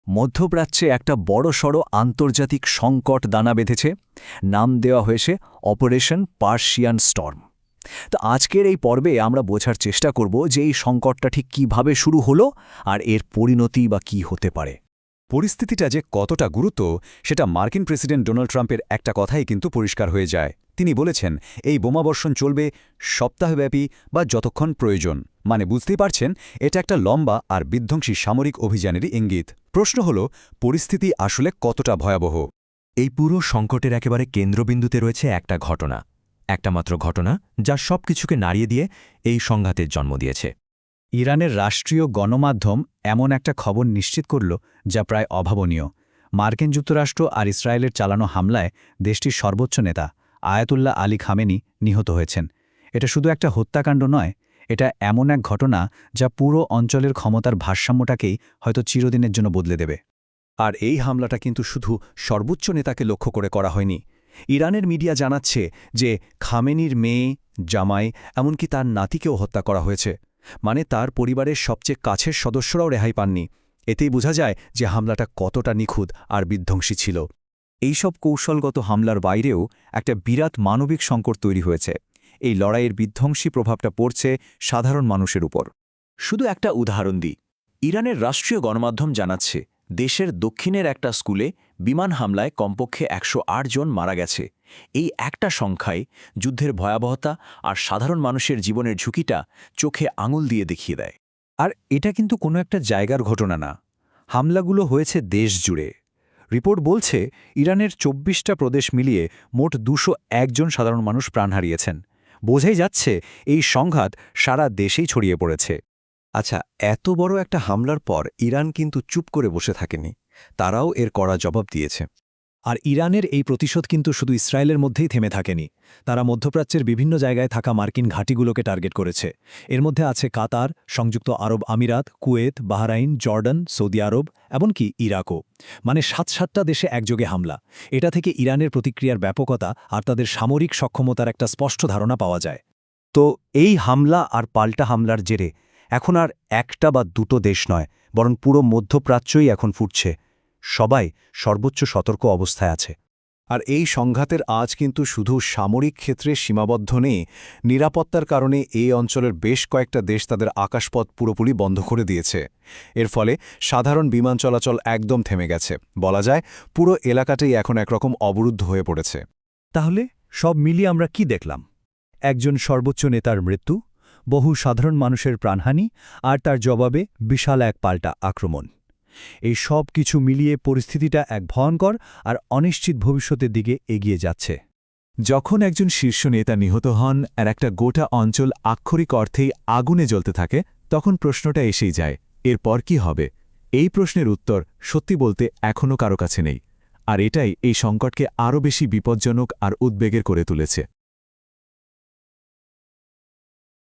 মধ্যপ্রাচ্যে একটা বড়সড় আন্তর্জাতিক সংকট দানা বেঁধেছে। নাম দেওয়া হয়েছে অপারেশন পার্সিয়ান স্টর্ম। তো আজকের এই পর্বে আমরা বোঝার চেষ্টা করব যে এই সংকটটা ঠিক কীভাবে শুরু হলো আর এর পরিণতি বা কী হতে পারে। পরিস্থিতিটা যে কতটা গুরুত্ব সেটা মার্কিন প্রেসিডেন্ট ডোনাল্ড ট্রাম্পের একটা কথাই কিন্তু পরিষ্কার হয়ে যায়। তিনি বলেছেন এই বোমাবর্ষণ চলবে সপ্তাহব্যাপী বা যতক্ষণ প্রয়োজন। মানে বুঝতেই পারছেন, এটা একটা লম্বা আর বিধ্বংসী সামরিক অভিযানেরই ইঙ্গিত। প্রশ্ন হল, পরিস্থিতি আসলে কতটা ভয়াবহ? এই পুরো সংকটের একেবারে কেন্দ্রবিন্দুতে রয়েছে একটা ঘটনা, একটা মাত্র ঘটনা যা সবকিছুকে নাড়িয়ে দিয়ে এই সংঘাতের জন্ম দিয়েছে। ইরানের রাষ্ট্রীয় গণমাধ্যম এমন একটা খবর নিশ্চিত করল যা প্রায় অভাবনীয়। মার্কিন যুক্তরাষ্ট্র আর ইসরায়েলের চালানো হামলায় দেশটির সর্বোচ্চ নেতা আয়াতুল্লাহ আলী খামেনি নিহত হয়েছেন। এটা শুধু একটা হত্যাকাণ্ড নয়, এটা এমন এক ঘটনা যা পুরো অঞ্চলের ক্ষমতার ভারসাম্যটাকেই হয়তো চিরদিনের জন্য বদলে দেবে। আর এই হামলাটা কিন্তু শুধু সর্বোচ্চ নেতাকে লক্ষ্য করে করা হয়নি। ইরানের মিডিয়া জানাচ্ছে যে খামেনির মেয়ে, জামাই, এমনকি তার নাতিকেও হত্যা করা হয়েছে। মানে তার পরিবারের সবচেয়ে কাছের সদস্যরাও রেহাই পাননি। এতেই বোঝা যায় যে হামলাটা কতটা নিখুঁত আর বিধ্বংসী ছিল। এইসব কৌশলগত হামলার বাইরেও একটা বিরাট মানবিক সংকট তৈরি হয়েছে। এই লড়াইয়ের বিধ্বংসী প্রভাবটা পড়ছে সাধারণ মানুষের উপর। শুধু একটা উদাহরণ দিই, ইরানের রাষ্ট্রীয় গণমাধ্যম জানাচ্ছে দেশের দক্ষিণের একটা স্কুলে বিমান হামলায় কমপক্ষে ১০৮ জন মারা গেছে। এই একটা সংখ্যায় যুদ্ধের ভয়াবহতা আর সাধারণ মানুষের জীবনের ঝুঁকিটা চোখে আঙুল দিয়ে দেখিয়ে দেয়। আর এটা কিন্তু কোনো একটা জায়গার ঘটনা না, হামলাগুলো হয়েছে দেশ জুড়ে। রিপোর্ট বলছে ইরানের ২৪টা প্রদেশ মিলিয়ে মোট ২০১ জন সাধারণ মানুষ প্রাণ হারিয়েছেন। বোঝাই যাচ্ছে এই সংঘাত সারা দেশেই ছড়িয়ে পড়েছে। আচ্ছা, এত বড় একটা হামলার পর ইরান কিন্তু চুপ করে বসে থাকেনি, তারাও এর কড়া জবাব দিয়েছে। আর ইরানের এই প্রতিশোধ কিন্তু শুধু ইসরায়েলের মধ্যেই থেমে থাকেনি। তারা মধ্যপ্রাচ্যের বিভিন্ন জায়গায় থাকা মার্কিন ঘাঁটিগুলোকে টার্গেট করেছে। এর মধ্যে আছে কাতার, সংযুক্ত আরব আমিরাত, কুয়েত, বাহরাইন, জর্ডান, সৌদি আরব, এমনকি ইরাকও। মানে ৭টা দেশে একযোগে হামলা। এটা থেকে ইরানের প্রতিক্রিয়ার ব্যাপকতা আর তাদের সামরিক সক্ষমতার একটা স্পষ্ট ধারণা পাওয়া যায়। তো এই হামলা আর পাল্টা হামলার জেরে এখন আর একটা বা দুটো দেশ নয়, বরং পুরো মধ্যপ্রাচ্যই এখন ফুটছে। সবাই সর্বোচ্চ সতর্ক অবস্থায় আছে। আর এই সংঘাতের আজ কিন্তু শুধু সামরিক ক্ষেত্রে সীমাবদ্ধ নেই। নিরাপত্তার কারণে এই অঞ্চলের বেশ কয়েকটা দেশ তাদের আকাশপথ পুরোপুরি বন্ধ করে দিয়েছে। এর ফলে সাধারণ বিমান চলাচল একদম থেমে গেছে। বলা যায় পুরো এলাকাটাই এখন একরকম অবরুদ্ধ হয়ে পড়েছে। তাহলে সব মিলিয়ে আমরা কি দেখলাম? একজন সর্বোচ্চ নেতার মৃত্যু, বহু সাধারণ মানুষের প্রাণহানি, আর তার জবাবে বিশাল এক পাল্টা আক্রমণ। এই সব কিছু মিলিয়ে পরিস্থিতিটা এক ভয়ঙ্কর আর অনিশ্চিত ভবিষ্যতের দিকে এগিয়ে যাচ্ছে। যখন একজন শীর্ষ নেতা নিহত হন আর একটা গোটা অঞ্চল আক্ষরিক অর্থেই আগুনে জ্বলতে থাকে, তখন প্রশ্নটা এসেই যায়, এরপর কি হবে? এই প্রশ্নের উত্তর সত্যি বলতে এখনও কারো কাছে নেই। আর এটাই এই সংকটকে আরও বেশি বিপজ্জনক আর উদ্বেগের করে তুলেছে।